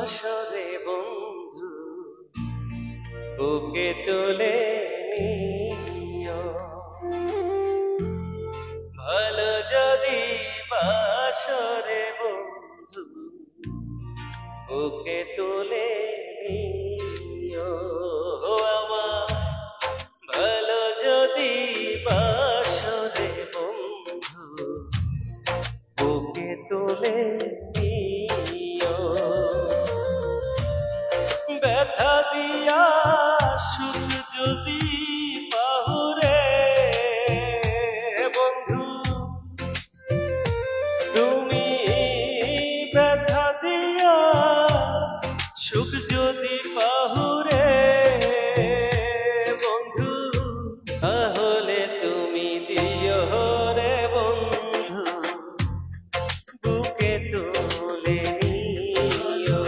বাসরে বন্ধু বুকে তুলে নিও। ভালো যদি বাসরে বন্ধু বুকে তুলে নিও। আমার ভালো যদি বাসরে বন্ধু বুকে তুলে নিও। ব্যথা দিয়া সুখ যদি পাহুরে বন্ধু, তুমি ব্যথা দিয়া সুখ যদি পাহুরে বন্ধু, তাহলে তুমি দিও রে বন্ধু বুকে তুলে নিও।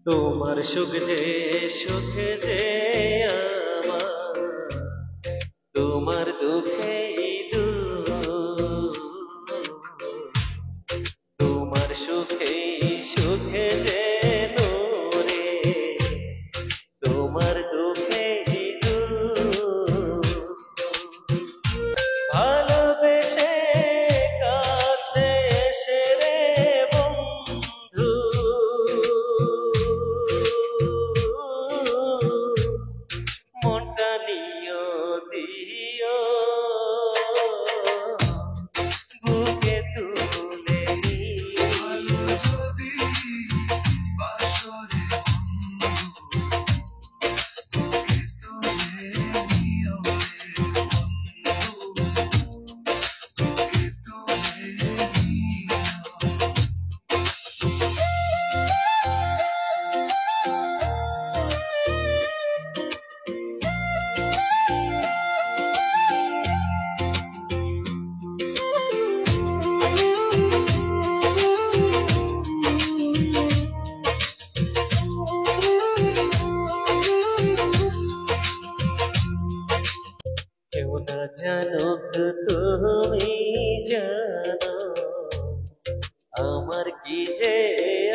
তোমার সুখ যে সুখে যে আমার, তোমার দুঃখে তোমার সুখে সুখে যে নূরে, তোমার দুঃখে ভালোবেসে কাছে এসে রে বন্ধু, মনটা নিও দিও বুকে তুলে নিও। কেউ না জানুক তুমি জানো আমার কি যে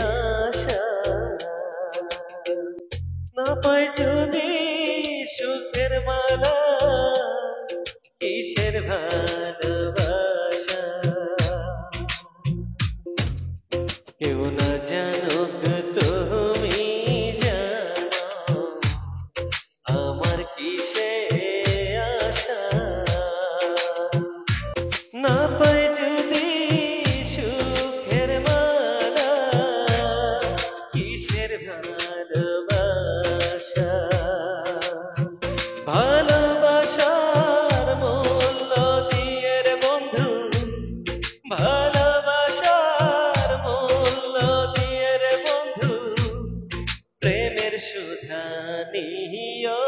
আশা, না পাই যদি সুখের মালা কিসের ভালোবাসা। কেউ না জানুক তুমি জানো আমার কিসে আশা, না পাই যদি সুখের মালা কিসের ভালোবাসা। ভালোবাসার মূল্য দিয়ে রে বন্ধু, ভালোবাসার মূল্য দিয়ে রে বন্ধু, প্রেমের সুধা নিও।